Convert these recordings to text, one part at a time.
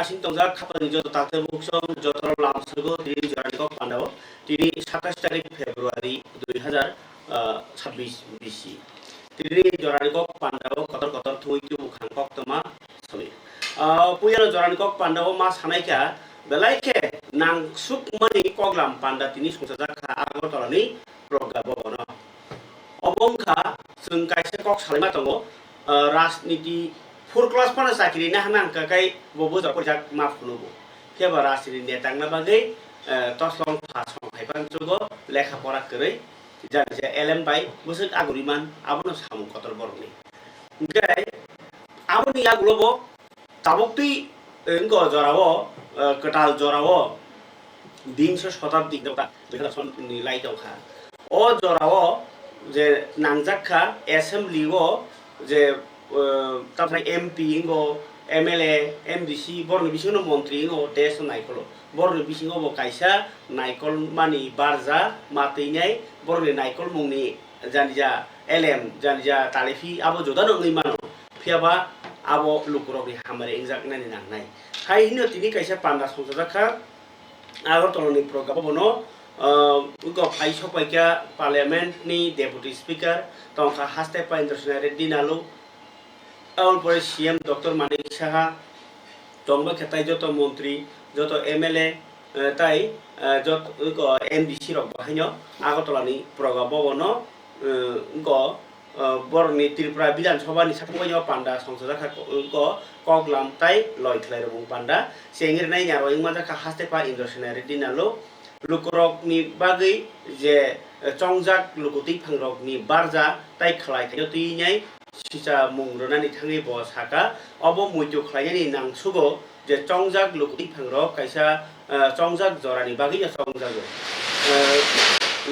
আসিন তংজা খাপানি যত তাতে মুখসম যত লামসগো তিনি জরানি কক পান্ডাও তিনি 27 তারিখ ফেব্রুয়ারি 2026 বিসি তিনি জরানি কক পান্ডাও কতর কতর থুইতু মুখাং কক তমা সমি পুয়ানো জরানি কক পান্ডাও মা সানাইকা বেলাইকে নাংসুক মানি কগলাম পান্ডা তিনি সংসাजा खा আগরতলানি প্রজ্ঞাবন অবংখা जों কাইসে কক সালাইমা দङ राजनीति फोर क्लास पाना साखिरि ना हाना काकाय बबो जा परजा माफुनुबो केबा राजनीति नेतांना बागै तसलं फासं हाइफान जुगो लेखा परा करै जाजे एलएम बाय बोसोक आगुरिमान आबनो सामु कतर बरनि गाय आबनि आगुलबो ताबक्ति इंगो जरावो कटाल जरावो 20 शताब्दी दता बेखा सननि लाइटावखा अ जरावो जे नांजाखा एसेम्बलिगो जे तापनाय एमपि इंगो एमएलए एमडिसि बरनि बिसिङो मन्त्रि इंगो देश नायकल बरनि बिसिङो बो कायसा नायकल मानि बारजा मातैनाय बरनि नायकल मुंनि जानिजा एलएम जानिजा तालिफि आबो जदान ओंगै मानो फियाबा आबो लुकुरनि हामारे इंजाक नानि नांनाय हायनो तिनि कायसा पान्डा संसाजाखा आगरतलानि प्रगाबनो उगो फाइसो पाइका पार्लियामेन्टनि डेपुटी स्पीकर तंखा हास्तेपा इन्टारनेशनल रेड्डी नालु और पर सीएम डॉक्टर मानिक साहा तंबा खेताय जत मंत्री जत एमएलए ताई जत एमडीसी रक बाहायनो आगरतलानि प्रगाबवन ग बरनि त्रिपुरा विधानसभानि साफायनो पान्डा संसदखा ग कगलाम ताई लयख्लाय रबुं पान्डा सेंगिरनाय यारो इंमाजाखा हास्तेपा इन्टारनेशनल रेड्डी नालु लुकुरकनि बागै जे चंजाक लुकुति फांरकनि बारजा ताई खलाय थायो तिनाय सिसा मुंग्रनानि थाङै ब साका अब मुइतु खलायनि नांसुगो जे चंजाक लुकुति फांरक कायसा चंजाक जरानि बागै चंजागो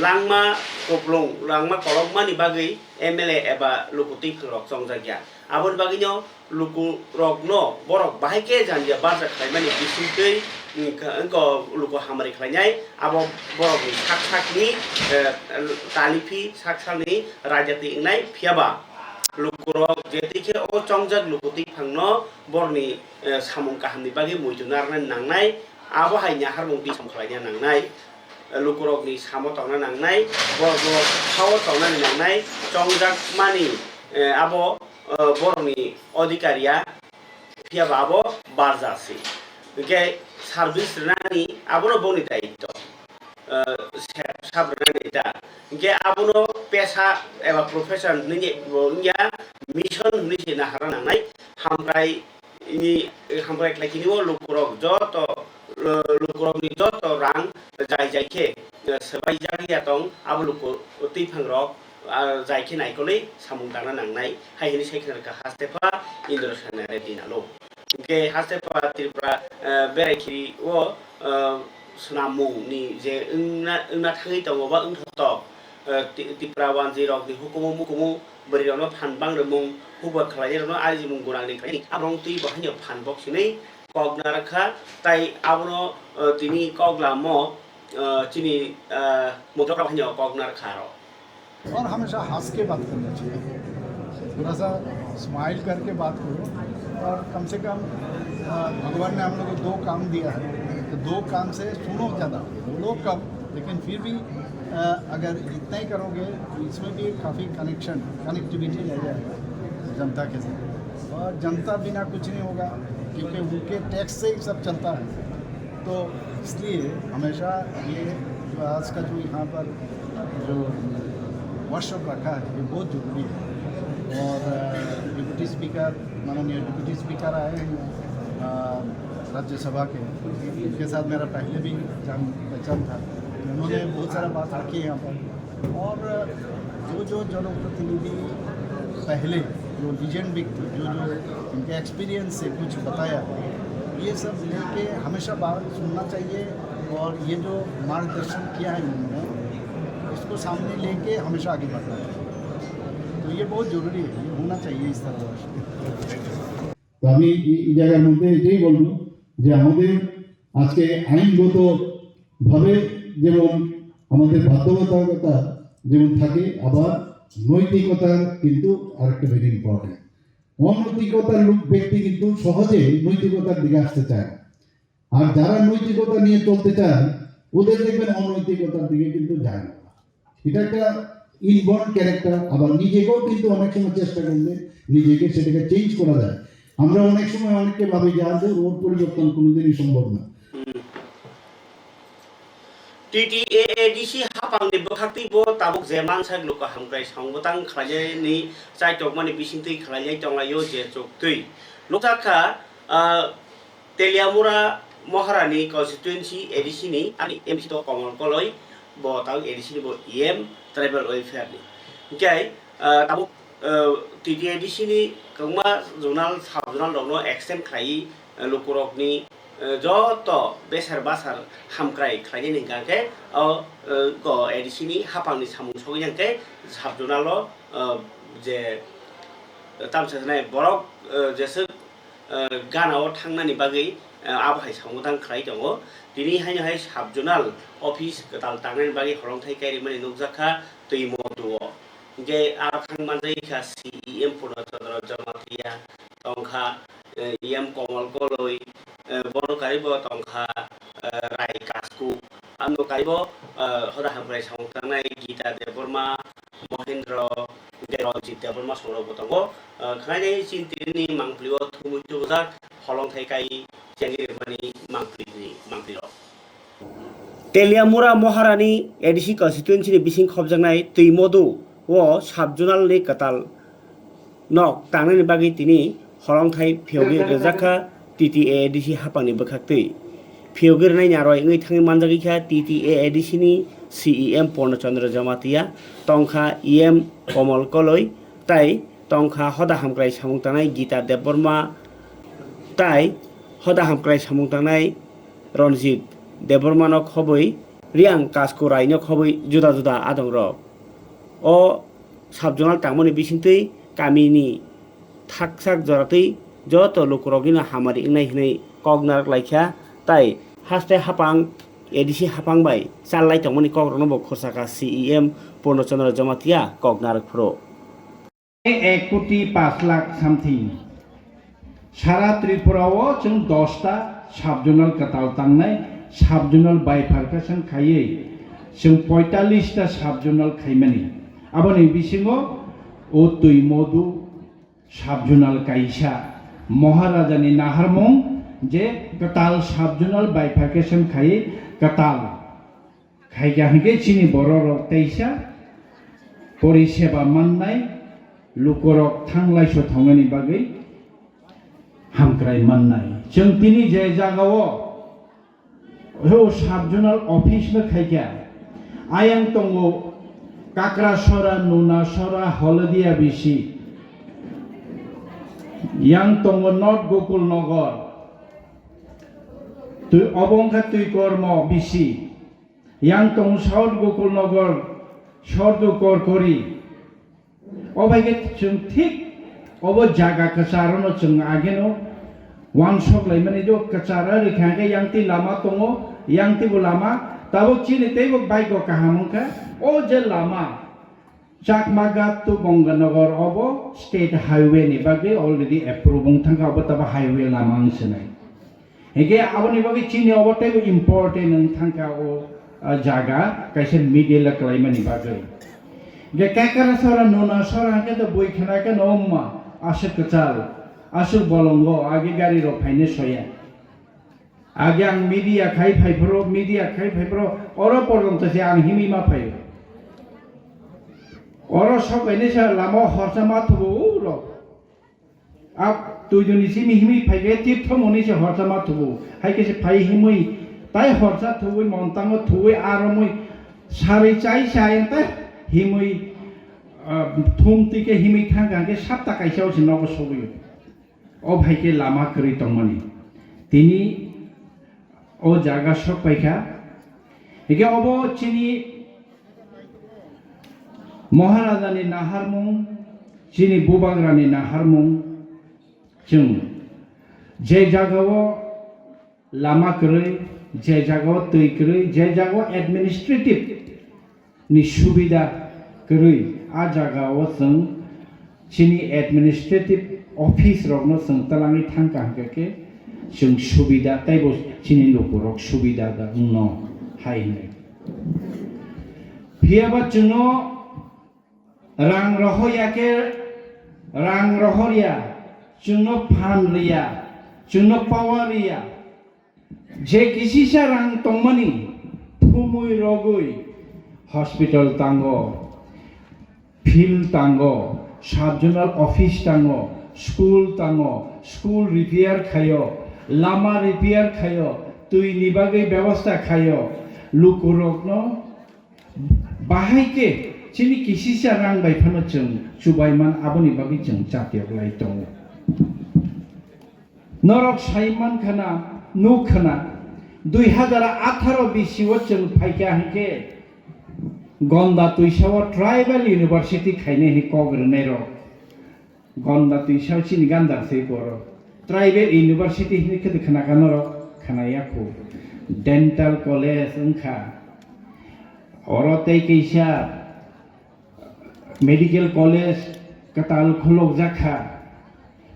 लांमा कप्लं लांमा कलकमानि बागै एमएलए एबा लुकुति फांरक चंजागिया आबन बागैनो लुकुरकनो बरक बाहायके जानिया बारजा खलायमानि बिसिंकै इंको लुको हामारि खलायनाय आबो बरकनि साकसाकनि तालिफि साकसानि रायजाति इंनाय फियाबा लुकुरक जेतिखे ओ चंजाक लुकुति फांनो बरनि सामुं काहामनि बागै मुइतु नारनाय नांनाय आबो हायना हारमुं बिसम खलायना नांनाय लुकुरकनि सामो तावना नांनाय बरगो फाव तावना नांनाय चंजाक मानि आबो बरनि अधिकारिया फियाबा आबो बारजासि के सार्भिस रनानि आबोनो बनि दायित्व साब्रनानि दा के आबोनो पेशा एबा प्रोफेशन नि या मिशन नि ना हारा नांनाय हामराय क्लाकिनिओ लुकुरक जत लुकुरकनि जत रां जाय जायखे सबाय जागिया दं आबो लुकुति फांरक जायखे नायकलै सामुं दाना नांनाय हायनि साइखेलका हास्तेफा इन्टारनेशनल रेड्डी नालो के हास्तेफा त्रिपुरा बेरायखिरि ओ सुनामुंनि जे इंना थाङै दङबा इंथतक त्रिपुरा 10 नि हुकुमु मुकुमु बोरियावनो फानबां रमुं हुबा खलायनो आजि मुं गुनांनि खायनि आब्रं तुइ बाहायनो फानबक्सिनै कगनारखा ताई आबनो तिनि कगलामो चिनि मोटका बाहायनो कगनारखारो और हमेशा हंस के बात करना चाहिए थोड़ा सा स्माइल करके बात करो और कम से कम भगवान ने हम लोग को 2 काम दिया है तो 2 काम से सुनो ज़्यादा बोलो कम लेकिन फिर भी अगर इतना ही करोगे तो इसमें भी काफ़ी कनेक्टिविटी रह जाएगा जनता के साथ और जनता बिना कुछ नहीं होगा क्योंकि उनके टैक्स से ही सब चलता है तो इसलिए हमेशा ये जो आज का जो यहाँ पर जो वर्कशॉप रखा है ये बहुत ज़रूरी है और डिप्टी स्पीकर माननीय डिप्टी स्पीकर आए हैं राज्यसभा के उनके साथ मेरा पहले भी जान पहचान था उन्होंने बहुत सारा बात रखी है यहाँ पर और जो जनप्रतिनिधि पहले जो लीजेंड व्यक्ति जो उनके एक्सपीरियंस से कुछ बताया ये सब लेके हमेशा बात सुनना चाहिए और ये जो मार्गदर्शन किया है उन्होंने इसको सामने लेके हमेशा आगे बढ़ना चाहिए तो ये बहुत ज़रूरी है ये होना चाहिए इस तरह তো আমি এই জায়গার মধ্যে এটাই বলবো যে আমাদের আজকে আইনগতভাবে যেমন আমাদের বাধ্যবাধকতা যেমন থাকে আবার নৈতিকতা কিন্তু আরেকটা ভেরি ইম্পর্টেন্ট অনৈতিকতার লোক ব্যক্তি কিন্তু সহজে নৈতিকতার দিকে আসতে চায় আর যারা নৈতিকতা নিয়ে চলতে চায় ওদের দেখবেন অনৈতিকতার দিকে কিন্তু যায় না। এটা একটা ইনবর্ন ক্যারেক্টার। আবার নিজেকেও কিন্তু অনেক সময় চেষ্টা করলে নিজেকে সেটাকে চেঞ্জ করা যায়। আমরা অনেক সময় অনেককে ভাবি যে আজ ওর পরিবর্তন কোনোদিনই সম্ভব না। TTAADC hapangni bwkhaktibo tabuk je mansak luka hamkrai sangbotang khlaijani chai tokmani bisingtui khlaijai tonglaio je choktui lokakha Teliamura Moharani constituency ADC ni ani MC to Kamal Koloi bo tau ADC ni bo EM tribal welfare ni gai tabuk TTADC ni kangma zonal sub zonal dogno extend khlai lukurok ni যত বেসার বাসার হামক্রাই খাইনি গাকে গ এডিসিনি হাপাংনি সামুং সগিয়াंके সাবজনাল যে তামসাनाय বরক जेसो गानाव थांनानि बागै आबहाय सामुदां खाइ दङ दिनै हाय साबजनाल office गताल तांनानि बागै हरंथाय गारि माने नुजाखा दैमदुओ जे आरखां मानजायखा CEM पूर्णचन्द्र जमातिया तंखा EM कमल गलय बनो कारिबो तंखा राय कास्कु आमनो कारिबो हरा हामफ्राय सामथांनाय गीता देबरमा महेन्द्र रनजित देबरमा सौरभ दङ खानाय चिन्तिनि मांप्लिओ थुमुथुजाक हलंथाय गाय जेंगिरमानि मांप्लिओ तेलियामुरा महारानी एडिसि कन्स्टिट्युएन्सिनि बिसिं खबजांनाय दैमदु व साबजुनालनि कताल नक तांनायनि बागै तिनि हलंथाय फियोगे रोजाखा TTAADC हापांनि बखाक्तै फियोगिरनाय नारय ngै थाङै मानजागैखा TTAADC नि CEM पूर्णचन्द्र जमातिया तंखा EM कमल कलय ताई तंखा हदा हामक्राय सामुंतानाय गीता देबबर्मा ताई हदा हामक्राय सामुंतानाय रनजित देबबर्मानो खबै रियां कास्को रायनो खबै जुदा जुदा आदंर ओ साबजनाल तांमोनि बिसिंतै गामिनि थाकसाक जरातै যত লোকরগিনা হামারি ইংনাই হিনাই কগনার লাইখা তাই হাস্তে হাপাং এডিসি হাপাংবাই চাললাই তমনি কগ্রনব খরসাকা CEM पूर्णचन्द्र जमातिया कगनार फ्रो 1 কোটি 5 লাখ সামথিং সারা ত্রিপুরাও जों 10টা সাবজনাল কাতাল তাंनाय সাবজনাল বাইফারকেশন খাইয়ে जों 45টা সাবজনাল খাইমানি আবনি বিসিङो ও दैमदु সাবজনাল কাইসা महाराजानि नाहारमुं जे कताल साबजुनाल बाइफार्केशन खाई कताल खाइगाहगे चिनि बरर तैसा परिसेबा माननाय लुकरक थांलायस थांनायनि बागै हामक्राय माननाय जों तिनि जे जागाव हो साबजुनाल अफिस न खाइगा आयां तंगो काक्रासरा नुनासरा हलदिया बिसि yang tongo not gokul nogor tu obongka tui kormo bisi yang tongo south gokul nogor shordo kor kori obaige chung thik obo jaga kacharono chung ageno one shop laimani jo kachara rikhage yang ti lama tongo yang ti lama tabo chini tebo bike kahamonka o je lama Chakmagat to Gonganagar obo state highway ni bagi already approving thangka obo taba highway lamang senai. Hege aboni bagi chini obo tebo important ng thangka o jaga kaisen media la klaima ni bagi. Ge kakara sora nona sora ke to boi khana ke nomma ashe kachal ashe bolongo age gari ro phaine soya. Age ang media khai phai pro oro porjonto se ang himi ma phai. Orang sok ini saya lama harus matu uro. Ab tujuan isi mihmi pakai tip thom ini saya harus matu. Hai kesi pakai himui, tai harus tuai montang tuai aramui. Sari cai saya teh himui thum tike himi thang ke sabta kaisau sinog sobi. Oh hai ke lama keri tongmani. Tini oh jaga sok pakai. Ike obo cini महाराजानि नाहारमुं चिनि बुबाग्रानि नाहारमुं जों जे जागाव लामा करै जे जागाव दै करै जे जागाव administrative नि सुबिदा करै आ जागाव जों चिनि administrative office रगनो जों तलांनि थांका के जों सुबिदा ताइबो चिनि लोगरक सुबिदा दा न हायने फियाबा जोंनो रां रहरिया जोंनो फानरिया जोंनो पावारिया जे किसिसा रां तंमानि फुमुय रगुय हॉस्पिटल तांगो फिल्ड तांगो सब जोनल ऑफिस तांगो स्कूल रिपेयर खायो लामा रिपेयर खायो तुई निबागै व्यवस्था खायो लुकुरकनो बाहायके चिनि किसिसा रां बायफानो जों सुबायमान आबोनि बागै जों जातियाव लाई दङ नरक साइमान खाना नुखाना 2018 बिसिव जों फाइका हके गंदा तुइसाव ट्राइबल यूनिवर्सिटी खाइने हे कग्रनै र गंदा तुइसाव चिनि गान्दार से बर ट्राइबल यूनिवर्सिटी हे खद खाना गानो र खानाया को डेंटल कॉलेज उनखा औरतै कैसा मेडिकल कॉलेज कताल खुलक जाखा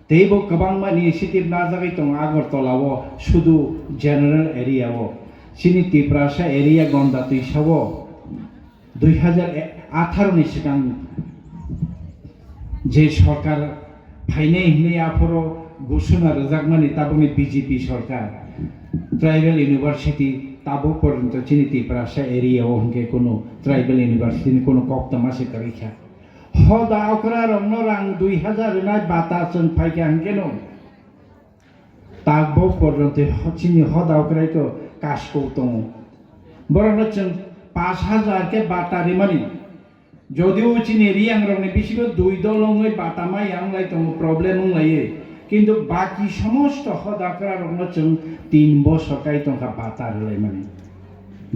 तेबो गोबां मानि सिटि नाजागै दं आगरतलाव सुदु जनरल एरियाव सिनि तिप्रासा एरिया गंदा तुइसाव 2018 नि सिगां जे सरकार फाइने हिने आफरो घोषणा रजाकमानि ताबोनि बीजेपी सरकार ट्राइबल यूनिवर्सिटी ताबो पर्यंत चिनि तिप्रासा एरियाव हंके कोनो ट्राइबल यूनिवर्सिटी नि कोनो कक्तमा से करिखा हदा अकरा रंनो रां 2000 ना बाता जों फाइका हंके नो ताबो पर्यंत चिनि हदा अकराइको कासको दङ बरनो जों 5000 के बातारि मानि যদিও চিনি রিয়াং রংনি বিশিগো দুই দলঙ্গই বাতামাই आंलाय दङ प्रॉब्लेम लायो কিন্তু বাকি সমস্ত হদাকরা রংনো जों 3 বছর কাই দंखा बातारलाय मानि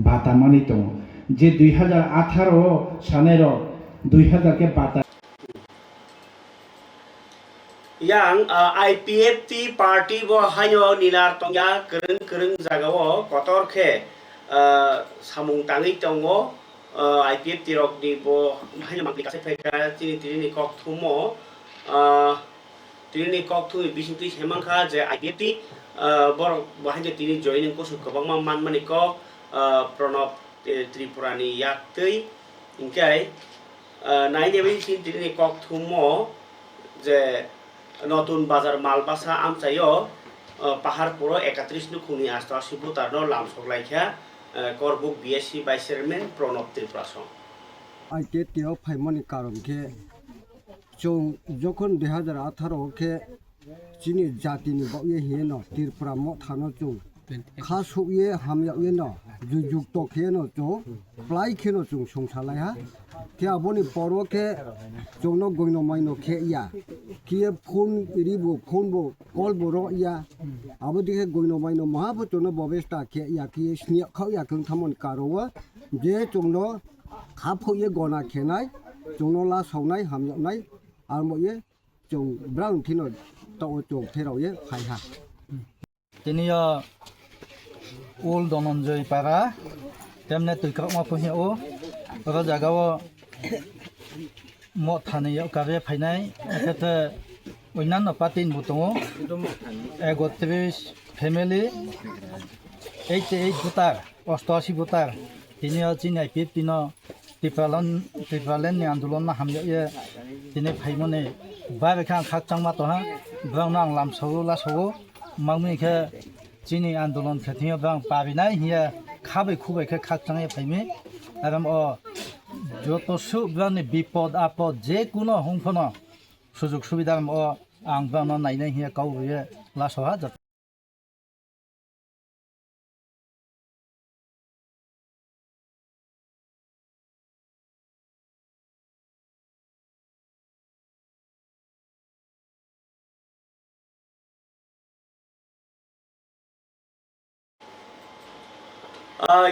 बातामानि दङ जे 2018 सानेर 2000 के बाता yang IPFT party bo hayo nilar tongya kereng jagao kotor khe samung tangi tongo IPFT rok ni bo hayo mangli kase pheka tini kok thumo tini kok thu bisinti hemangkha je IPFT bor bahaje tini joining ko sukabang man mani ko Pranab Tripura ni yaktei ingkai naine bi tini kok thumo je নতুন বাজার মালবাসা আমচাইও পাহাড় পুরো 31 নুখুনি আস্তাসি ভুটানো লামসকলাইখা করবুক BSC vice chairman Pranab Tripura সং আইকেটিও ফাইমানি কারণ কে जों যখন 2018 के चिनि जातिनि बाये हेनो त्रिपुरा म थानो जों खासुये हामयाये न जुजुक तो खेनो जो प्लाई खेनो जों संसालाया के आबोनि परो के जोंनो गयनो माइनो खे या के फोन रिबो फोन बो कॉल बो रो या आबो दिखे गयनो माइनो महाबो जोंनो बबेस्ता के या के स्निया खाव या कं थामन कारोवा जे जोंनो खाफोये गना खेनाय जोंनो ला सावनाय हामयानाय आरमोये जों ब्राउन थिनो तो जों थेरावये फायहा तिनिया ओल धनन्जय पारा तेमने तुइकमा फहिओ र जागाव म थानैयाव कारे फायनाय एते अयनान पार्टी बुतङो 31 फैमिली 88 बुतार 88 बुतार तिनिया चिनाय पिपिनो टिप्रालेन आन्दोलन हामये तिने फायमने बारखा खाकचांमा तो हा ब्राउनां लामसौ लासौ मावमिखे चिनि आन्दोलन खाथियाव बां पाबिनाय हिया खाबै खुबैखे खाकचांय फायमे आराम अ যত সুब्रानि বিপদ আপদ যে কোনো হংফনো সুযোগ সুবিধা अ आं बानो नायनाय हिया गावये लासहा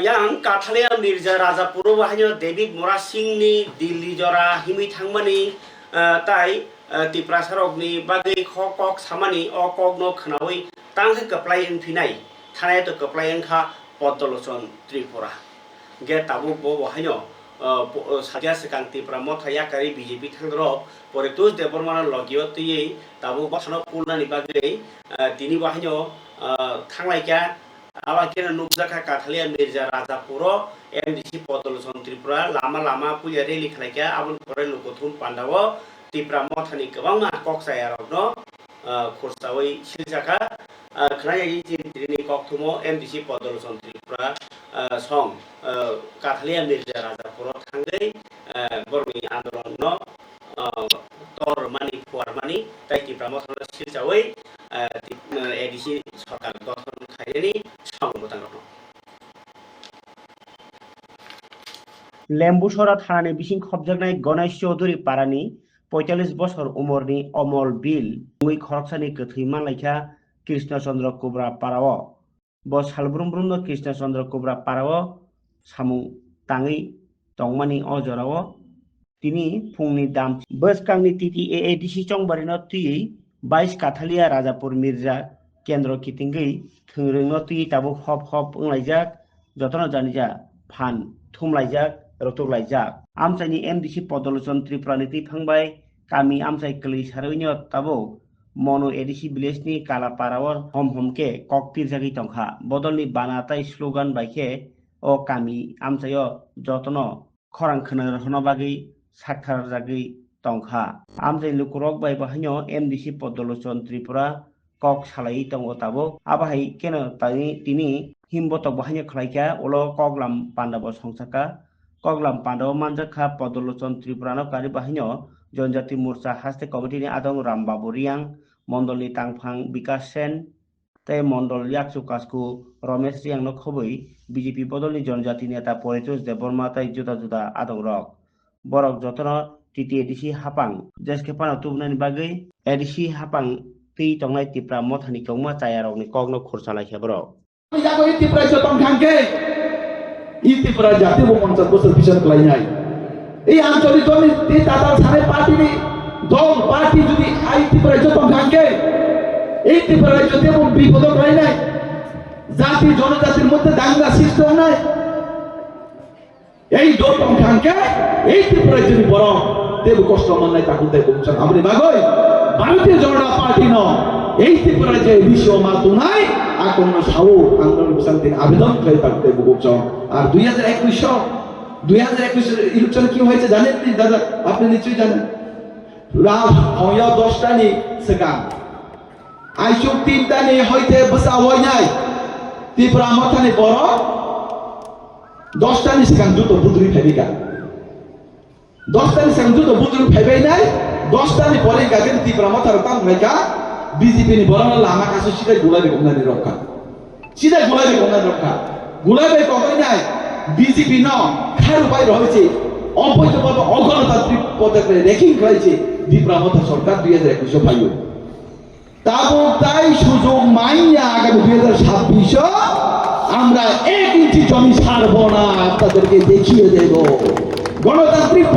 yang Kathalia Mirza Rajapuro bahanyo David Mora Singh ni Delhi jora himi thangmani tai Tiprasarogni bagai khokok samani o kogno khnawi tanghe kaplai enfinai thanai to kaplai engkha Podolochon Tripura ge tabu bo bahanyo saja sekang Tripura mothaya kari BJP thangro pore tus debormana logio tiye tabu basano pulna ni bagai tini bahanyo थांलायका आबाकेन नुकजाखा काथालिया मिर्जा राजापुरो MDC Padalochan Tripura लामा लामा पुया rally खालायका आबुन फराय लुकथुम पान्डावो त्रिपुरा मथानि गोबां कक्सायारावनो खरसावै सिलजाखा खनायायै जिन्त्रिनि कक्थुमो एमडीसी पदलोचन त्रिपुरा सं काथालिया मिर्जा राजापुरो थांगै बरनि आन्दोलननो tor mani puar mani tai ki pramothana silchawai ADC सरकार गठन खाइनि संबोधन लेम्बुसरा थानानि बिसिं खबजानाय गणेश चौधुरी पारानि 45 बছর उमरनि अमल बिल मुई खरकसानि गोथै मानलायखा कृष्ण चंद्र कुब्रा पाराव ब सालब्रुमब्रुमनो कृष्ण चंद्र कुब्रा पाराव सामु ताङै तंमानि अजराव तिनी फुंनि दाम बसकांनि तिथि एडीसी चंबारिनो तुई 22 काथालिया राजापुर मिर्जा केंद्र कितिंगै थोंरोंनो तुई ताबो हप हप उंलायजाक जतन जानिजा फान थुमलायजाक रतुलायजाक आमसाइनि एमडीसी पदलोचन त्रिपुरानि थैफांबाय कामी आमसाइ कलै सारैनो ताबो मनो एडीसी विलेजनि कालापाराव हम हमके ककतिर जागै तंखा बदलनि बानाताय स्लोगान बायखे ओ कामी आमसायो जतन खरां खोनो रहनो बागै साखार जागै तंखा आमसाइ लुकुरक बाय बाहायनो एमडीसी पदलोचन त्रिपुरा कक सालायै तंगो ताबो आबाहाय केनो तानि तिनि हिमबतक बाहायनो खलायका उलो कगलाम पान्डाब संसाका कगलाम पान्डाब मानजाखा पदलोचन त्रिपुरानो कारि बाहायनो जनजाति मोर्चा हास्ते कमिटिनि आदं रामबाबु रियां मंडलनि तांफां विकास सेन तै मंडल याकसु कासकु रमेश रियांनो खबै बीजेपी बदलनि जनजाति नेता परितोष देबबर्मा तै जुदा जुदा आदं रक बरक जतन टीटी एडीसी हापां जेसके पाना तुबनानि बागै एडीसी हापां तै तंनाय तिप्रा मथानि कौमा चायारकनि कगनो खरसालाय हेब्रो जागो इतिप्रा जतन खांके इतिप्रा जाति वो 50 বছর পিছন কলাইনাই এই আঞ্চলিক দলের তে তাতার সারে পার্টিনি দল পার্টি যদি ইতিপ্রা জতন খাংকে এই ত্রিপুরা যদি এবং বিপদ কলাইনাই জাতি জনজাতির মধ্যে দাঙ্গা সৃষ্টি হয় নাই এই জতন খাংকে এই ত্রিপুরা যদি বড় দেব কষ্ট মাননাই তাকে দেব বলছেন আপনি বাগই ভারতীয় জনতা পার্টি ন এই ত্রিপুরা যে বিশ্ব মাতু নাই আকন্ন সাউ আন্দোলন শান্তি আবেদন করে তাকে দেব বলছেন আর 2021 ইলেকশন কি হয়েছে জানেন কি দাদা আপনি নিশ্চয়ই জানেন রাত হইয়া 10টা নি সেকাম আইসুক 3টা নি হইতে বসা হয় নাই ত্রিপুরা মাথানে বড় 10টা নি সেকাম দুটো বুদরি ফেবিকা 10টা নি সেকাম দুটো বুদরি ফেবাই নাই 10টা নি পরে গাগেন ত্রিপুরা মাথার তাম হইকা বিজেপি নি বড় লামা কাছে সিধা গোলাবে কোনানি রক্ষা সিধা গোলাবে কোনানি রক্ষা গোলাবে কই নাই বিজেপি ন খার উপায় রয়েছে অবৈধভাবে অগণতান্ত্রিক পদ্ধতিতে রেকিং করেছে ত্রিপুরা মাথা সরকার 2021 পাইও তাবো তাই সুযোগ মাইয়া আগামী 2026 আমরা 1 ইঞ্চি জমি ছাড়ব না আপনাদেরকে দেখিয়ে দেব গণতান্ত্রিক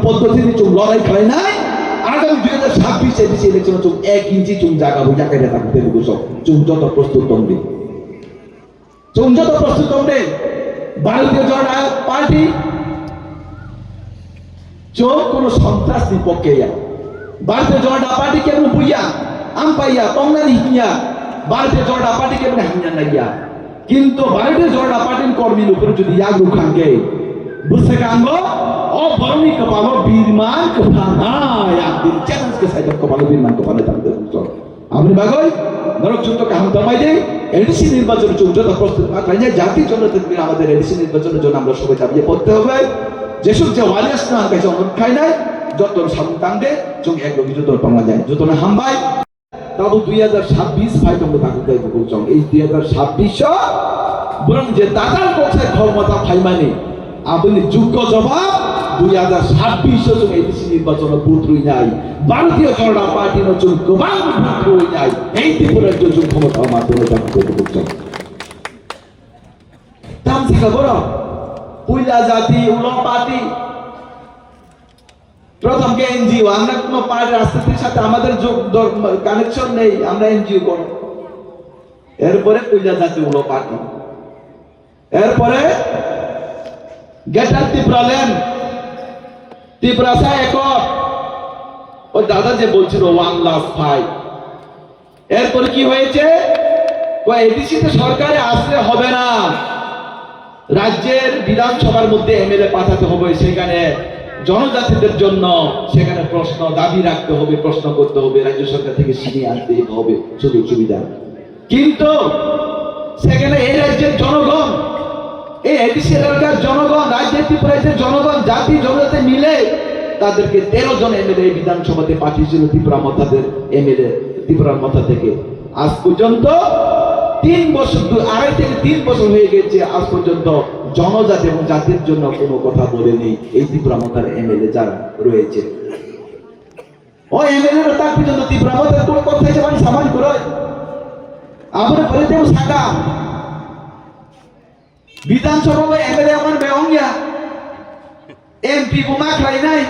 পদ্ধতিতে চুম লড়াই খায় নাই আগামী 2026 এডিসি ইলেকশন চুম 1 ইঞ্চি চুম জায়গা বুঝা করে থাকতে দেব চুম যত প্রস্তুত তন্ডি চুম যত প্রস্তুত তন্ডে ভারতীয় জনতা পার্টি চোখ কোন সন্ত্রাসী পক্ষে भारतीय जनता पार्टी के बुया आम पाइया तंगनानी हिया भारतीय जनता पार्टी के हिया नैया किंतु भारतीय जनता पार्टी कर्मी ऊपर जो यागु खांगे बुझसे कांगो ओ बरनी कपालो बीरमान कपाना एक दिन चैलेंज के साथ कपालो बीरमान कपाले थाकते बुझो আপনি বাগই নরক যুদ্ধ কাম দমাই দেই এডিসি নির্বাচনের জন্য যত প্রস্তুত আকাইনা জাতি জনতান্ত্রিক আমাদের এডিসি নির্বাচনের জন্য আমরা সবাই চাপিয়ে পড়তে হবে যেসব যে ওয়ারিয়াস না কাছে অমন খাই নাই যত সামতাঙ্গে যোগ এক লোক যত পাওয়া যায় যত না হামবাই তাও 2026 ফাইট আমরা তাকে দেব বলছম এই 2026 বরং যে দাদার কোছে ক্ষমতা ফাইমানি আপনি যোগ্য জবাব 2026 যোগ এডিসি নির্বাচন বুতরুই নাই ভারতীয় জনতা পার্টি ন যোগ গোবাং বুতরুই নাই এই ত্রিপুরার যোগ ক্ষমতা মাধ্যমে তাকে দেব বলছম তাম থেকে বড় পুইলা জাতি উলো পার্টি প্রথম কে এনজিও আমরা কোন পার্টির রাজনীতির সাথে আমাদের কানেকশন নেই আমরা এনজিও করব এরপরে কইলা জাতি হলো পার্টি এরপরে গেটার ত্রিপুরা ল্যান্ড ত্রিপুরা সা একর ও দাদা যে বলছিল 1 লাস্ট ফাইট এরপরে কি হয়েছে, এডিসিতে সরকারে আসলে হবে না, রাজ্যের বিধানসভার মধ্যে এমএলএ পাঠাতে হবে, সেখানে জনজাতিদের জন্য সেখানে প্রশ্ন দাবি রাখতে হবে, প্রশ্ন করতে হবে, রাজ্য সরকার থেকে ছিনিয়ে আনতে হবে সুযোগ সুবিধা। কিন্তু সেখানে এই রাজ্যের জনগণ, এই এডিসি এলাকার জনগণ, রাজ্যের ত্রিপুরার জনগণ, জাতি জনজাতি মিলে তাদেরকে 13 জন এমএলএ বিধানসভাতে পাঠিয়েছিল ত্রিপুরা মতাদের এমএলএ, ত্রিপুরার মতা থেকে। আজ পর্যন্ত 3 বছর, 2.5 থেকে 3 বছর হয়ে গেছে, আজ পর্যন্ত জনজাতি এবং জাতির জন্য কোনো কথা বলেনি এই ত্রিপুরা মতার এমএলএ যারা রয়েছে। ও এমএলএ তার পর্যন্ত ত্রিপুরা মতার কোনো কথা হিসেবে আমি সামাল করে আমরা বলে দেব সাকা বিধানসভা এমএলএ আমার বেঙ্গিয়া এমপি বোমা খাই নাই,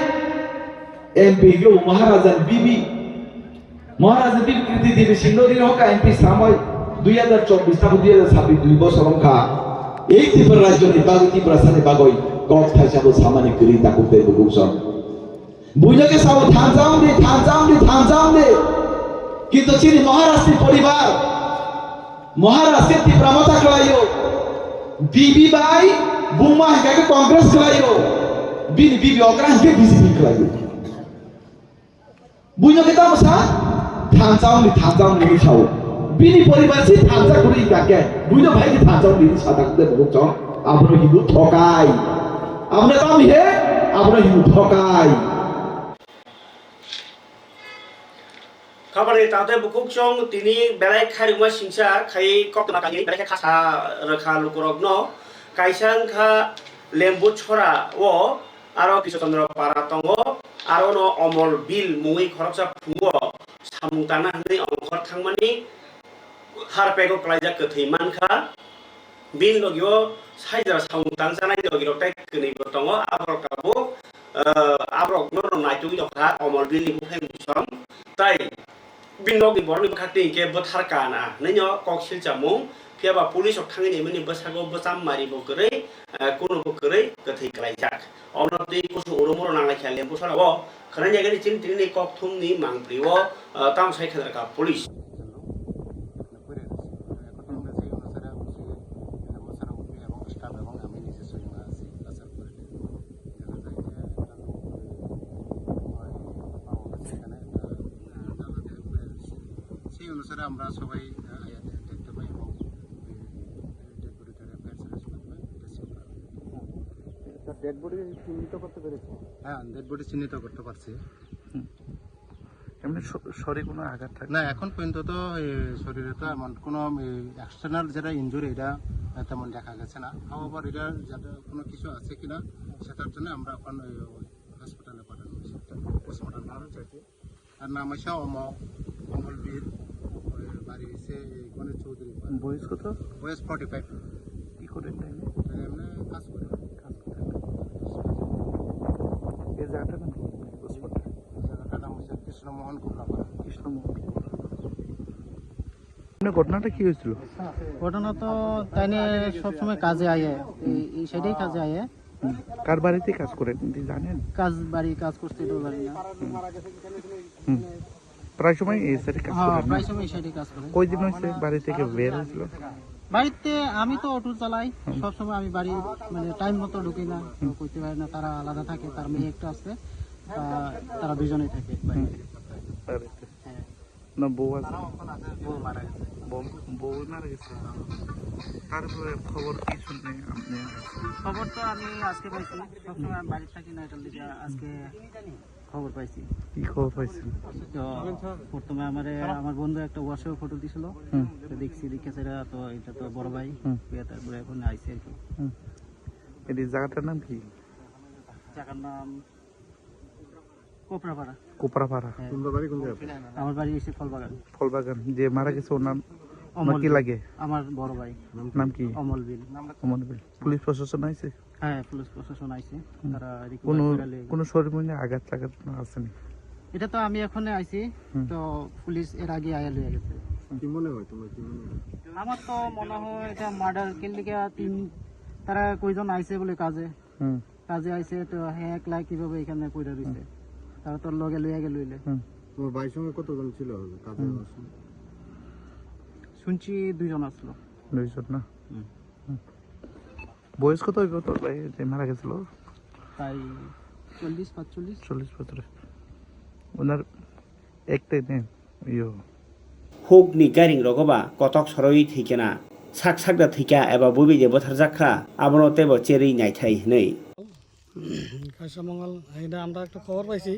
এমপি গো মহারাজার বিবি, মহারাজা বিকৃতি দিবে সিংহদিন হোক এমপি সাময় 2024 তারপর 2026 2 বছর খা এই ত্রিপুরা রাজ্য নির্বাচন ত্রিপুরা স্থানে বাগই কত খাইছাবো সামান্য করি তা করতে বুকসন বুঝকে সব থানজাম দে কিন্তু চিনি মহারাষ্ট্রের পরিবার, মহারাষ্ট্রের ত্রিপুরা মতা খেলাইও বিবি বাই বুমা হেঁকে কংগ্রেস খেলাইও বিবি অগ্রাহকে বিজেপি খেলাইও বুঝকে তা মশা থানজাম নি ছাও বিনি পরিবার সি থানজা করি কাকে বুঝো ভাই কি থানজাম নি সাদা করতে বুকছ আমরা হিন্দু ঠকাই, আমরা তো আমি হে আমরা হিন্দু ঠকাই। খাবারে তাতে বুকুক চং তিনি বেলায় খাইরুমা সিংসা খাই কক্তমা কাগি বেলায় খাসা রখা লুকরগ্ন কাইসাং খা লেম্বু ছড়া ও আরো কৃষ্ণচন্দ্র পারা তঙ্গ আরো ন অমল বিল মুই খরচা ফুঙ্গ সামুতানা হই অংখর থাংমানি হারপেগো ক্লাইজা কथैमानखा बिन लगियो साइजा सामुतान जानाय लगिरो टाइ कनै दङ आब्रकाबो आब्रकनो नाइटु दखा अमल बिलनि बुफाय मुसम ताइ बिन लगि बरनि खाति के बथारकाना नैनो कक्सिल जामुं फेबा पुलिस थाङैनि मनि बसागो बसाम मारिबो गरै कुनुबो गरै कथै क्लाइजा अमलदि कुसु उरुमुरो नांलाय खेले बुसराबो खनाय जायगानि चिन तिनि कक्थुमनि मांप्रिवो ताम साइखनरका पुलिस অনুসারে আমরা সবাই দেখতে পাই এবং ডেড বডি চিহ্নিত করতে পেরেছি। হ্যাঁ, ডেড বডি চিহ্নিত করতে পারছি। এমনি শরীরে কোনো আঘাত থাকে না, এখন পর্যন্ত তো শরীরে তো এমন কোনো এক্সটার্নাল যেটা ইনজুরি এটা তেমন দেখা গেছে না। আবার এটা যেটা কোনো কিছু আছে কিনা সেটার জন্য আমরা এখন হসপিটালে পাঠানো হয়েছে, পোস্টমর্টম করানো চাইছি। আর নাম হচ্ছে অমল বীর, বাড়ি হয়েছে গণেশ চৌধুরী। বয়স কত? বয়স 45। কি করেন টাইমে? এমনি কাজ করে। এই জায়গাটার নাম কি? জায়গাটার নাম হচ্ছে কৃষ্ণমোহন কুমড়াপাড়া। কৃষ্ণমোহন। ঘটনাটা কি হয়েছিল? ঘটনা তো তাই সবসময় কাজে আয়ে, এই সাইডেই কাজে আয়ে। কার বাড়িতে কাজ করেন জানেন? কাজ করতে তো জানি না। প্রায় সময় এই সাইডে কাজ করেন? প্রায় সময় এই সাইডে কাজ করে। কয়দিন হয়েছে বাড়ি থেকে বের হয়েছিল? বাড়িতে আমি তো অটো চালাই, সবসময় আমি বাড়ি মানে টাইম মতো ঢুকি না, করতে পারি না। তারা আলাদা থাকে, তার মেয়ে একটা আছে, তারা দুজনেই থাকে বাড়িতে। না বউ আছে? বউ মারা গেছে। বউ মারা গেছে। তারপরে খবর কি শুনলেন আপনি? খবর তো আমি আজকে পাইছি, সবসময় আমি বাড়ি থাকি না, এটার লিগে আজকে খবর পাইছি। কি খবর পাইছেন? তো প্রথমে আমার বন্ধু একটা ওয়াশও ফটো দিছিল, তো দেখছি দেখেছে তো এটা তো বড় ভাই, তারপরে এখন আইসি আর কি। এই জায়গাটার নাম কি? জায়গার নাম কোপরাপাড়া। কোপরাপাড়া। আমার বাড়ি এসে ফলবাগান। ফলবাগান। যে মারা গেছে ওর নাম কি লাগে? আমার বড় ভাই। নাম কি? অমল বিল। অমল বিল। পুলিশ প্রশাসন আইছে? হ্যাঁ, পুলিশ প্রশাসন আইছে। তারা কোনো শরীর মধ্যে আঘাত লাগাত আসেনি? এটা তো আমি এখন আইছি, তো পুলিশ এর আগে আয়া লইয়া গেছে। কি মনে হয় তোমার? কি মনে হয়? আমার তো মনে হয় এটা মার্ডার কেন লিগে তারা কয়জন আইছে বলে কাজে আইছে, তো হ্যাঁ একলা কিভাবে এখানে কইরা দিছে, তারা তো লগে লইয়া গেল। তোমার ভাইয়ের সঙ্গে কতজন ছিল কাজে? শুনছি 2 জন আসলো। 2 জন না? বয়স কত হইব তোর ভাই যে মারা গেছিল? তাই 40-45। 40-45 ওনার একটাই নেই হুকনি গাरिं रगबा कटक सरoi थैकेना साक साकदा थैका एबा बबेजे बोथार जाखा आबनो तेबो चेरै नायथाय नै কাঁচামঙ্গল এটা আমরা একটা খবর পাইছি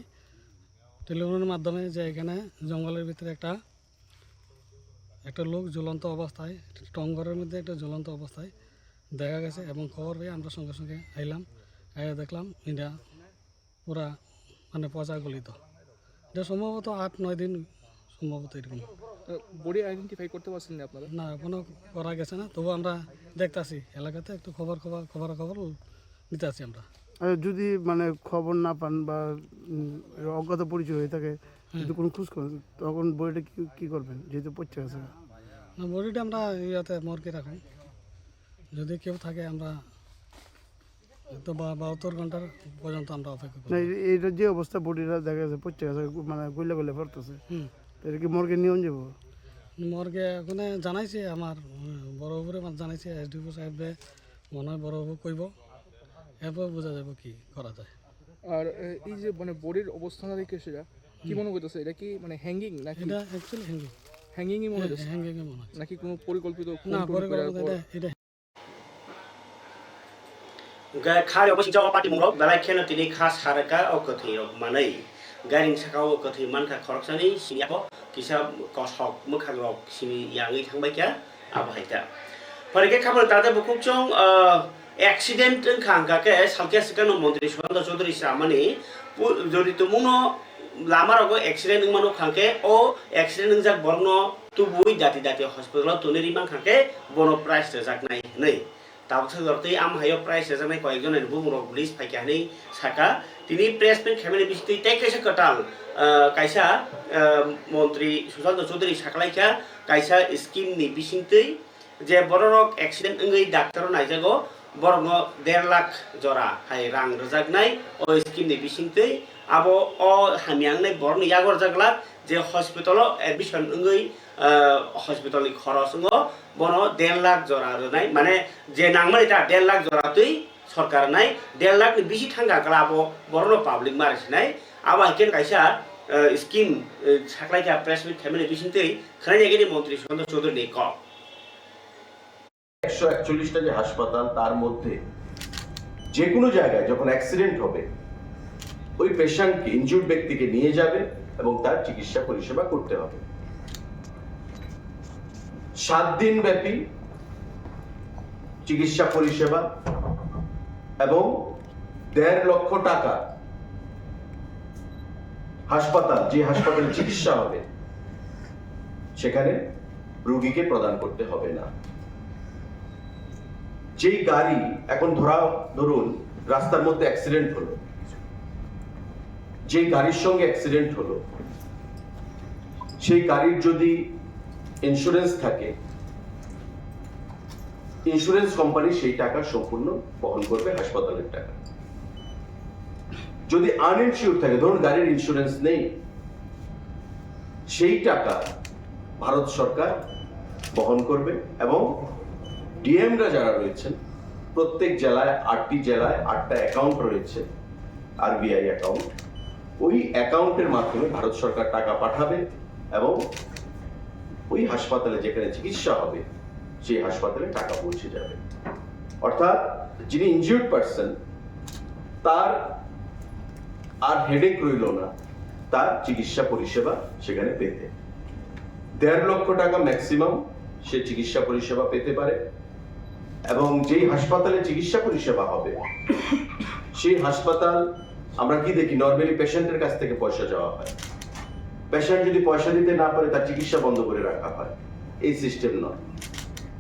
টেলিফোনের মাধ্যমে যে এখানে জঙ্গলের ভিতরে একটা লোক ঝুলন্ত অবস্থায় টঙ্গরের মধ্যে একটা ঝুলন্ত অবস্থায় দেখা গেছে এবং খবর পেয়ে আমরা সঙ্গে সঙ্গে আইলাম আইয়া দেখলাম এটা পুরা মানে পচা গলিত এটা সম্ভবত 8-9 দিন সম্ভবত এরকম বডি আইডেন্টিফাই করতে পারছেন না আপনারা? না এখনো করা গেছে না, তবু আমরা দেখতাছি এলাকাতে একটু খবর নিতে আছি আমরা। যদি মানে খবর না পান বা অজ্ঞাত পরিচয় হয়ে থাকে যদি কোনো খোঁজ করেন তখন বইটা কি করবেন যেহেতু পড়ছে আছে? বডিটা আমরা ইয়াতে মর্গে রাখুন, যদি কেউ থাকে আমরা তো 72 ঘন্টার পর্যন্ত আমরা অপেক্ষা করি। না এইটা যে অবস্থা বডিটা দেখা যাচ্ছে পড়ছে আছে মানে গইলে পড়তেছে, এটা কি মর্গে নিয়ে যাব? মর্গে ওখানে জানাইছে আমার বড় উপরে জানাইছে এসডিপো সাহেবে মনে হয় বড় বাবু কইব, এরপর বোঝা যাবে কি করা যায়। আর এই যে মানে বডির অবস্থাটা দেখে সেটা কি মনে করতেছে, এটা কি মানে হ্যাঙ্গিং নাকি? এটা অ্যাকচুয়ালি হ্যাঙ্গিংই মনে হচ্ছে হ্যাঙ্গিংয়ে মনে হয় নাকি কোনো পরিকল্পিত না পরিকল্পিত এটা खारि अबसिजाव पार्टी मुंगाव बेलाय खेनो तिनि खा सारका औ कथि मानै गारिं साकाव कथि मानखा खरकसानि सियाको किसा कसक मोखाग्रक सिनि यांगै थांबाय क्या आबाहायता फरेके खाबर तादे बुकुचों एक्सीडेंट खांगाके सालके सिकानो मन्त्रि सनन्द चौधरी सामानि जदि तुमुनो लामा रगो एक्सीडेंट मानो खांके ओ एक्सीडेंट जाक बरनो तुबुई दाति हॉस्पिटल तुनेरि मान खांके बनो प्राइस जाकनाय नै ताबसो गरतै आम हायो प्राइस जानाय कयेकजन बुमुरो पुलिस फाइकानि साका तिनि प्रेस मिट खामानि बिस्ति तेकेसे कटाल कायसा मन्त्रि सुशांत चौधरी साकलाइका कायसा स्कीम नि बिसिंतै जे बररक एक्सीडेंट अंगै डाक्टर नायजागो बरंग 1.5 लाख जरा हाय रां रजाकनाय ओ स्कीम नि बिसिंतै आबो ओ हामियांगनाय बरन यागर जागला जे हॉस्पिटल एडमिशन अंगै हॉस्पिटल नि खरच अंगो बनो 1.5 लाख जरा रनाय माने जे नांगमाय ता 1.5 लाख जरा तै सरकार नाय 1.5 लाख नि बिसि थांगा गलाबो बरनो पब्लिक मारसिनाय आबा केन कायसा स्कीम साकलाइका प्रेस मिट खामानि बिसिंतै खनायगेनि मन्त्रि सुशांत चौधरी नि क 141টা যে হাসপাতাল তার মধ্যে যে কোনো জায়গায় যখন অ্যাক্সিডেন্ট হবে ওই পেশেন্টকে ইনজুর্ড ব্যক্তিকে নিয়ে যাবে এবং তার চিকিৎসা পরিষেবা করতে হবে। 7 দিন ব্যাপী চিকিৎসা পরিষেবা এবং 1.5 লক্ষ টাকা যে হাসপাতালে চিকিৎসা হবে সেখানে রোগীকে প্রদান করতে হবে না। যেই গাড়ি এখন ধরুন রাস্তার মধ্যে অ্যাক্সিডেন্ট হলো, যেই গাড়ির সঙ্গে অ্যাক্সিডেন্ট হলো সেই গাড়ির যদি ইন্স্যুরেন্স থাকে ইন্স্যুরেন্স কোম্পানি সেই টাকা সম্পূর্ণ বহন করবে হাসপাতালের টাকা। যদি আনইনসিওর থাকে ধরুন গাড়ির ইন্স্যুরেন্স নেই সেই টাকা ভারত সরকার বহন করবে এবং ডিএমরা যারা রয়েছেন প্রত্যেক জেলায় 8টি জেলায় 8টা অ্যাকাউন্ট রয়েছে আরবিআই অ্যাকাউন্ট, ওই অ্যাকাউন্টের মাধ্যমে ভারত সরকার টাকা পাঠাবে এবং ওই হাসপাতালে যেখানে চিকিৎসা হবে সেই হাসপাতালে টাকা পৌঁছে যাবে। অর্থাৎ যিনি ইনজিউর্ড পারসন তার আর হেডেক রইল না তার চিকিৎসা পরিষেবা সেখানে পেতে। 1.5 লক্ষ টাকা ম্যাক্সিমাম সে চিকিৎসা পরিষেবা পেতে পারে এবং যেই হাসপাতালে চিকিৎসা পরিষেবা হবে সেই হাসপাতাল আমরা কি দেখি নরমালি পেশেন্টের কাছ থেকে পয়সা যাওয়া হয়, পেশেন্ট যদি পয়সা দিতে না পারে তার চিকিৎসা বন্ধ করে রাখা হয়। এই সিস্টেম নয়।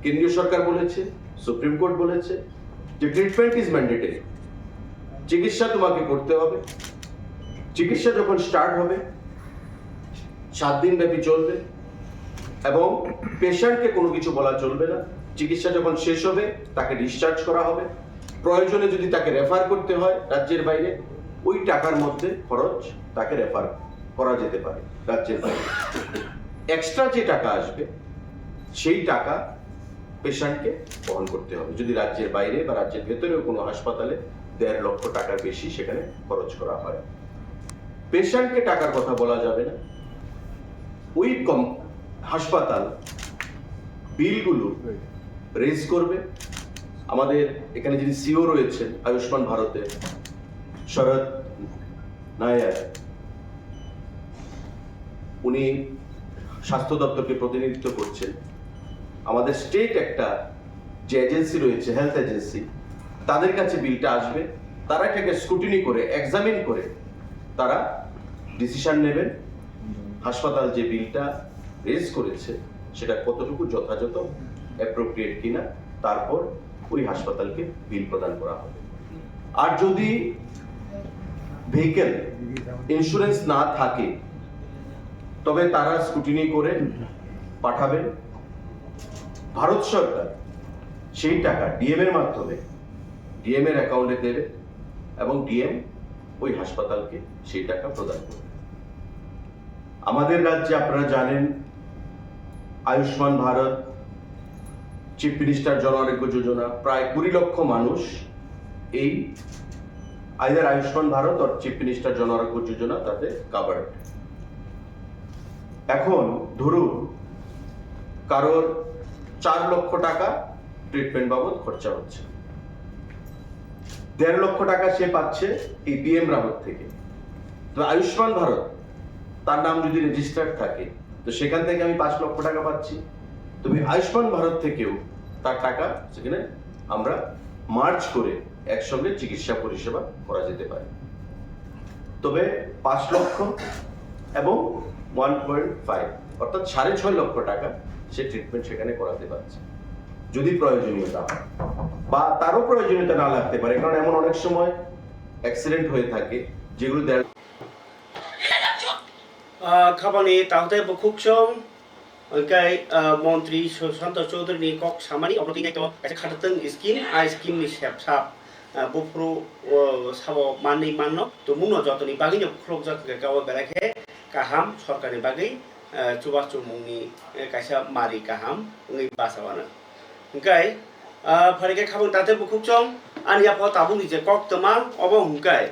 কেন্দ্রীয় সরকার বলেছে, সুপ্রিম কোর্ট বলেছে যে ট্রিটমেন্ট ইজ ম্যান্ডেটরি, চিকিৎসা তোমাকে করতে হবে। চিকিৎসা যখন স্টার্ট হবে 7 দিন ব্যাপী চলবে এবং পেশেন্টকে কোনো কিছু বলা চলবে না। চিকিৎসা যখন শেষ হবে তাকে ডিসচার্জ করা হবে। প্রয়োজনে যদি তাকে রেফার করতে হয় রাজ্যের বাইরে ওই টাকার মধ্যে খরচ তাকে রেফার করা যেতে পারে রাজ্যের বাইরে। এক্সট্রা যে টাকা আসবে সেই টাকা পেশেন্টকে বহন করতে হবে। যদি রাজ্যের বাইরে বা রাজ্যের ভেতরেও কোনো হাসপাতালে 1.5 লক্ষ টাকার বেশি সেখানে খরচ করা হয়, পেশেন্টকে টাকার কথা বলা যাবে না। ওই হাসপাতাল বিলগুলো রেজ করবে। আমাদের এখানে যিনি সিও রয়েছেন আয়ুষ্মান ভারতের, শরৎ নায়ার, উনি স্বাস্থ্য দপ্তরকে প্রতিনিধিত্ব করছেন। আমাদের স্টেট একটা যে এজেন্সি রয়েছে, হেলথ এজেন্সি, তাদের কাছে বিলটা আসবে। তারা এটাকে স্ক্রুটিনি করে, এক্সামিন করে তারা ডিসিশন নেবেন হাসপাতাল যে বিলটা রেজ করেছে সেটা কতটুকু যথাযথ, অ্যাপ্রোপ্রিয়েট কিনা, তারপর ওই হাসপাতালকে বিল প্রদান করা হবে। আর যদি ভেহিকেল ইন্স্যুরেন্স না থাকে তবে তারা স্ক্রুটিনি করে পাঠাবেন। ভারত সরকার সেই টাকা ডিএম এর মাধ্যমে ডিএম এর অ্যাকাউন্টে দেবে এবং ডিএম ওই হাসপাতালকে সেই টাকা প্রদান করবে। আমাদের রাজ্যে আপনারা জানেন আয়ুষ্মান ভারত, চিফ মিনিস্টার জন আরোগ্য যোজনা, প্রায় 20 লক্ষ মানুষ এই আইদার আয়ুষ্মান ভারত আর চিফ মিনিস্টার জন আরোগ্য যোজনা তাতে কাভার্ড। এখন ধরুন কারোর 4 লক্ষ টাকা ট্রিটমেন্ট বাবদ খরচা হচ্ছে, 1.5 লক্ষ টাকা সে পাচ্ছে এই পিএম রাহত থেকে। তো আয়ুষ্মান ভারত তার নাম যদি রেজিস্টার্ড থাকে তো সেখান থেকে আমি 5 লক্ষ টাকা পাচ্ছি। তবে আয়ুষ্মান ভারত থেকেও তার টাকা সেখানে আমরা মার্চ করে একসঙ্গে চিকিৎসা পরিষেবা করা যেতে পারে। তবে 5 লক্ষ এবং 1.5 অর্থাৎ 6.5 লক্ষ টাকা সে ট্রিটমেন্ট সেখানে করাতে পারছে যদি প্রয়োজনীয়তা হয়, বা তারও প্রয়োজনীয়তা না লাগতে পারে। কারণ এমন অনেক সময় অ্যাক্সিডেন্ট হয়ে থাকে যেগুলো খাবানি তাহলে বুকুকসং ওইকাই মন্ত্রী সুশান্ত চৌধুরী কক সামানি অবতিনাই তো একটা খাটাতং স্কিম আই স্কিম নি সেবসাব বুফ্রু সাবো মাননি মানनो তো মুনো যতনি বাগিনো খ্রক জাতকে গাव बेलाखे गाहाम सरकारनि बागै चुबा चुमुंनि कायसा मारि गाहाम उंनि बासावानो ओंखाय फारिके खाबन ताते बुकुकसं आनिया फ ताबुनि जे कक्तमा अबो हुंकाय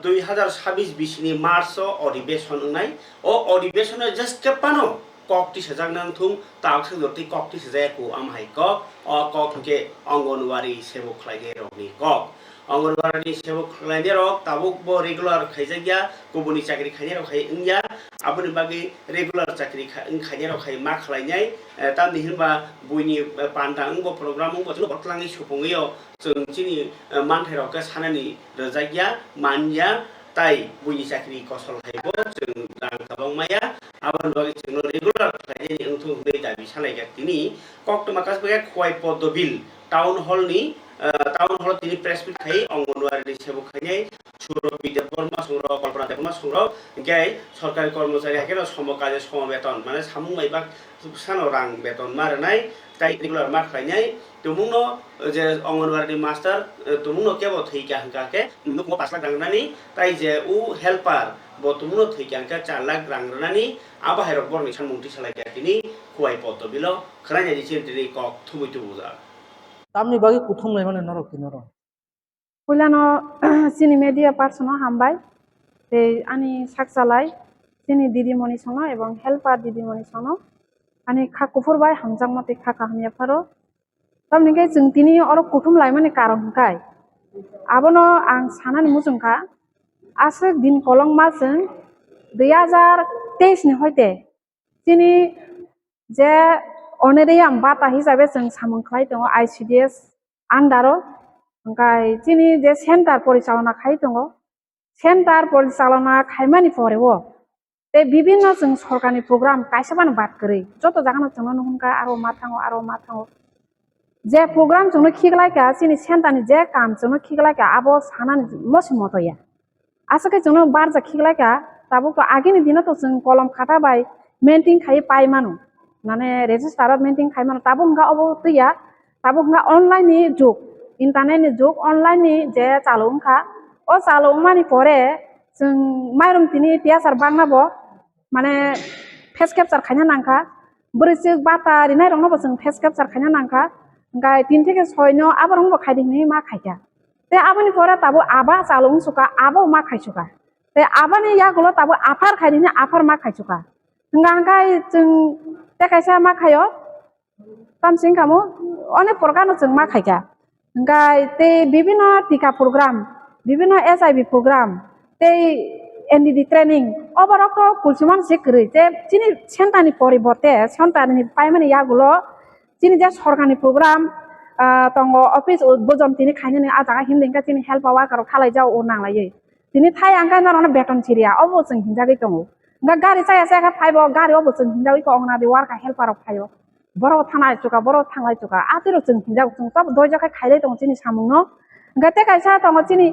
2026 बिसिनि मार्च अधिवेशन होनाय ओ अधिवेशन जस्ट केपानो कक्ति सजागनां थुं तावसो जति कक्ति सजायाको आमहाय कक अ कक के अंगनवाड़ी सेवक खालायनाय रकनि कक अंगनवाड़ी सेवक खालायनाय रक ताबुक ब रेगुलार खायजाया गुबुननि चाकरि खायनाय रक खाय इंया आबुनि बागै रेगुलार चाकरि खायनाय रक खाय मा खालायनाय तामनि हिनबा बुइनि पान्दा अंग प्रग्राम अंग बथुन बतलाङै सुफुङैयो जों जिनि मानथाय रक सानानि रजाया मानया ताई बुइनि चाकरि कसल खायबो जों रां खाबांमाया आबाद बागै जों रेगुलार खायनायनि ओंथु हुदै दाबि सालायगासिनो कक्टमा कासबे खवाय पद बिल टाउन हल তিনি প্রেস মিট খাই অঙ্গনওয়াড়ি সেবক খাইনাই সুরবি দেববর্মা সংগ্রহ কল্পনা দেববর্মা সংগ্রহ গাই সরকারি কর্মচারী হাকে সমকাজে সমবেতন মানে সামুং মাইবা সানো রাং বেতন মারনাই তাই রেগুলার মার খাইনাই তুমুনো যে অঙ্গনওয়াড়ি মাস্টার তুমুনো কেবল থৈকা হাঙ্কাকে নুক 5 লাখ রাংনানি তাই যে উ হেল্পার বতুমুনো থৈকা হাঙ্কা 4 লাখ রাংনানি আবাহেরক বর্নি সানমুंथि सालायगासिनो खवाय पद बिल खरायनायनि चिन्तिनि कक थुबुइ थुबुजा तामनि बागै कुथुमलाय माने नरक नरक Kulano sini media person hambai te ani saksalai sini didi moni sono ebong helper didi moni sono ani khakufur bai hamjang mate khaka hamya pharo tamni ge jung tini oro kutum lai mane karon kai abono ang sanani mujungka asek din kolong maseng 2023 ni hoite sini je onereyam bata hisabe jung samung khlai tongo ICDS andaro ओंखाय जिनि जे centre परिचालना खाय दङ centre परिचालना खायमानि परेबो ते विभिन्न जों सरकारनि programme कायसाबानो बात करै जत जागानो जोंनो हुनका आरो मा थाङो जे प्रग्राम जोंनो खिगलायका जिनि सेन्टारनि जे काम जोंनो खिगलायका आबो सानानि मसि मतया आसके जोंनो बारजा खिगलायका ताबो आगिनि दिनो तो जों कलम खाता बाय मेन्टेन खाय पाइमानु माने रेजिस्टार मेन्टेन खायमानु ताबो हुनका अबो तैया ताबो हुनका अनलाइन नि जुग इंटरनेट नि जुग ऑनलाइन नि जे चालुंखा ओ चालुंमानि परे जों माइरम तिनि टियासार बांनाबो माने फेस कैप्चर खायना नांखा Berisik bata rinai rong no जों फेस कैप्चार खायना नांखा गाय 3 থেকে 6 no आबार रंग खायदिनि मा खायका ते आबानि परा ताबो आबा चालुं सुका आबो मा खायसुका ते आबानि या गलो ताबो आफार खायदिनि आफार मा खायसुका गाय जों ते कायसा मा खायो तामसिं कामो अनेक प्रकार जों मा खायका गाय ते विभिन्न टीका प्रोग्राम विभिन्न एसआईबी प्रोग्राम ते एनडीडी ट्रेनिंग अबरक कुलसुमान सिकरि ते चिनि सेन्टानि परिबर्ते सेन्टानि पाइमानि यागुलो चिनि जे सरकारनि प्रोग्राम तंगो अफिस उद्बोधन तिनि खायनि आजागा हिमदिंका चिनि हेल्प वार्कार खालाय जाव ओ नांलायै तिनि थाय आंका नरनो बेतन सिरिया अबो जों हिंजागै दङ गारि साया साया फाइबो गारि अबो जों हिंजागै को अंगना दि वार्कार हेल्पार फायो बरो थानाय चुका बरो थांलाय चुका आतिरो जों हिंजाग जों सब दयजाखै खायलै दङ चिनि सामुनो गाते कायसा दङ चिनि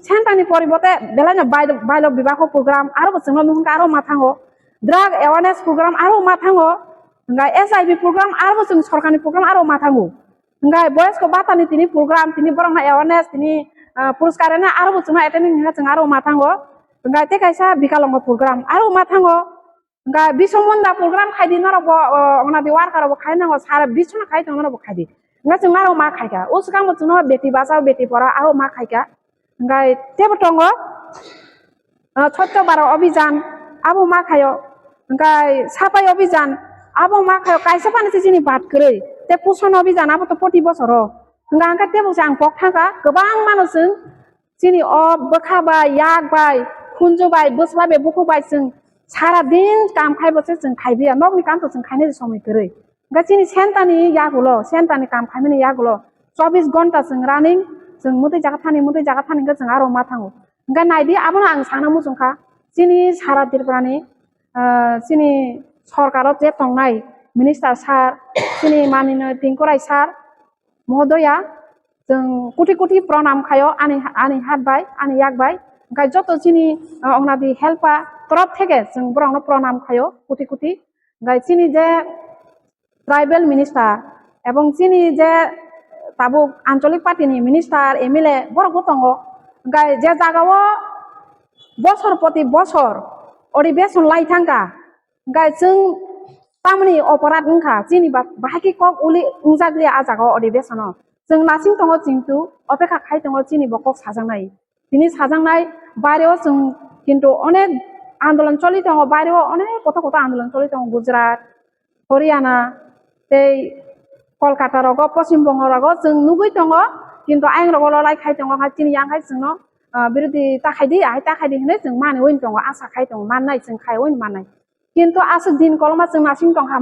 सेन्टानि परिबर्ते बेलानो बायलो विभाग प्रोग्राम आरो जोंनो नुहंका आरो माथांगो ड्राग अवेयरनेस प्रोग्राम आरो माथांगो गाय एसआईबी प्रोग्राम आरो जों सरकारनि प्रोग्राम आरो माथांगो गाय बयस को बातानि तिनि प्रोग्राम तिनि बरंना अवेयरनेस तिनि पुरस्कारना आरो जोंनो एटेन्डिं हिंगा जों आरो माथांगो गाय ते कायसा बिकालंग प्रोग्राम आरो माथांगो गाय बिसमन्दा प्रोग्राम खायदि नरबो अंगना दि वार्कारबो खायनांगो सारा बिसना खाय दंनरबो खायदि गा जों आरो मा खायका उसगां जोंनो बेटी बाचाओ बेटी पढ़ाओ आरो मा खायका गाय तेबो दंगो स्वच्छ भारत अभियान आबो मा खायो गाय साफाई अभियान आबो मा खायो कायसा पानि जिनि बात करै ते पोषण अभियान आबो तो प्रति बोसोर गांका तेबो जां पक थांका गोबां मानुसजों जिनि बखाबाय यागबाय खुनजुबाय बोसबाय बुखुबाय जों सारा दिन काम खायबोसे जों खायबिया नगनि काम तो जों खायने समय करै गा जिनि सेन्टानि यागुलो सेन्टानि काम खायमेनि यागुलो 24 घन्टा जों रानिं जों मुदै जागा थानि जों आरो मा थांगो गा नायदि आबो आं साना मुसुंखा जिनि सारा दिरफ्रानि जिनि सरकाराव जे तंनाय मिनिस्टार सार जिनि मानिनो टिंकराय सार महोदया जों कोटि कोटि प्रणाम खायो आनि हातबाय आनि यागबाय गा जत जिनि अंगनादि हेल्पा तरफ থেকে जों बरंनो प्रणाम खायो कोटि कोटि गा जिनि जे ट्राइबेल मिनिस्टार এবং जिनि जे ताबो आंचलिक पार्टीनि मिनिस्टार एमएलए बरगो दंगो गाय जे जागाव बसर प्रति बसर अधिवेशन लाई थांगा गाय जों तामनि अपराध उनखा जेनेबा बाहायकि कक उलि उजाग्लि आजागाव अधिवेशन जों नासिं दंगो जिंतु अपेक्षा खाय दंगो जेनेबा कक साजांनाय दिनि साजांनाय बारेव जों किन्तु अनेक आन्दोलन चलि दंगो बारेव अनेक गथ आन्दोलन चलि दंगो गुजरात हरियाना ते कलकाता रगो पश्चिम बंग रगो जों नुगै दंगो किन्तु आइन रगो लाई खाय दंगो हा तिनि यांखाय जोंनो बिरोदि ताखायदि होनो जों माने वइन दंगो आसा खाय दंगो माननाय जों खाय वइन माननाय किन्तु आसो दिन कलमा जों नासिं दंहा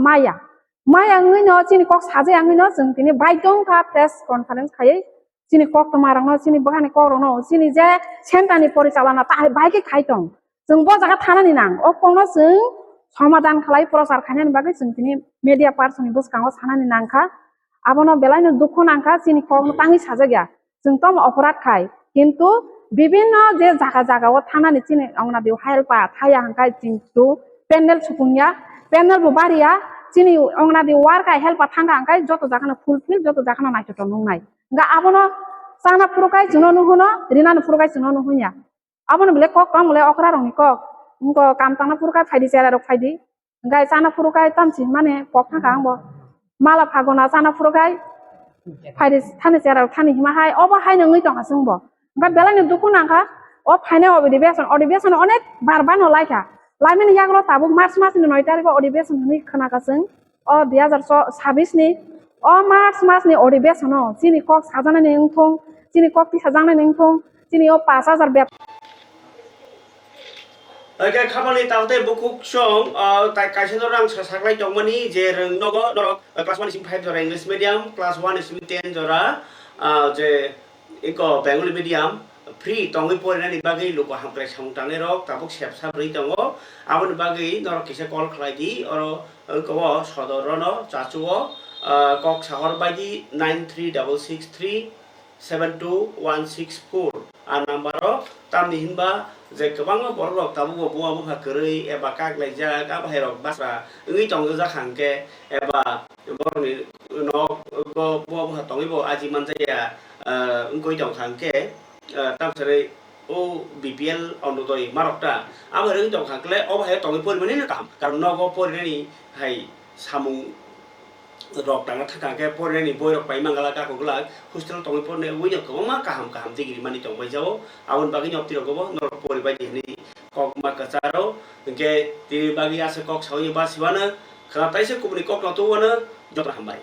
माया ngino chini kok saje ngino जों तिनि बायदं का प्रेस कॉन्फ्रेंस खायै chini kok तमारंनो chini बगानि करनो chini जे सेन्टानि परिचालना ता बायके खाय दं जों ब जागा थानानि नां अ कोनो जों समाधान खालाय प्रचार खायनानि बागै जों तिनि मीडिया पार्सननि बुसकांगो सानानि नांखा आबनो बेलायनो दुख नांखा chini kok तांनि साजे गया जों तम अपराध खाय किन्तु विभिन्न जे जागा जागाव थानानि chini अंगना देव हेल्पा थाया हंखाय चिंतु पेनेल सुकुनिया पेनेल बुबारिया chini अंगना दि वार्का हेल्पा थांगा हंखाय जतो जाखाना फुलफिल जतो जाखाना नायतो नंनाय गा आबनो साना फुरकाय जुनो नुहुनो रिनानो फुरकाय जुनो नुहुनिया आबनो बेले कक कमले अखरा रंनि कक उनको काम ताना फुरकाय फायदि सेरा रक फायदि गाय साना फुरकाय तामसि माने पक थांगा आंबो माला फागना साना फुरकाय फायदि थाने सेरा थानि हिमाहाय अबा हाय नङै दं हासुंबो गा बेलानि दुखु नांखा अ फायने अधिवेशन अनेक बारबानो लायखा लाइमेन यागलो ताबु मार्च मासनि 9 तारिखआव अधिवेशन नि खोनागासिनो अ 2026 नि अ मार्च नि अधिवेशन चिनि कक साजानानै नोंथं चिनि कक साजानानै नोंथं चिनि अ 5000 बेट ओके खामानि तावते बुकुक सं ताइ काइसेन रां सासाग्लाय दंमोनि जे रों नगो नरक क्लास 1 सिम 5 जरा इंग्लिश मीडियम क्लास 1 सिम 10 जरा जे इको बेंगली मीडियम फ्री तंगै फरायनायनि बागै लोगो हामग्राय सामताने रक ताबुक सेबसाब्रै दङ आबोनि बागै नरक किसे कल खालायदि अरो कव सदरनो चाचुओ कक साहर बायदि 93663726164 आ नम्बरो तामनि हिनबा जे गोबां बररक ताबुक बुआ बुहा करै एबा कागलायजा गा बाहेरक बास्रा ओइ तंगो जाखांके एबा बरनि नक बुआ बुहा तंगैबो आजि मानजाया ओंगै दंखांके तामसरै ओ बीपीएल अनुदय मारकटा आबो रों दंखांकले अबहाय तंगै परिमाने काम कारण नगो परिनानि हाय samung rok tang thakang ke porne ni boy rok pai mangala ka ko la hostel tong porne ui nyok ko ma kaham te giri mani tong bai jao awon bagi nyop tiro ko nor pori bai ni kok ma ka charo ke ti bagi ase kok sau ni ba siwana khana tai se kumni kok no to wana jot hambai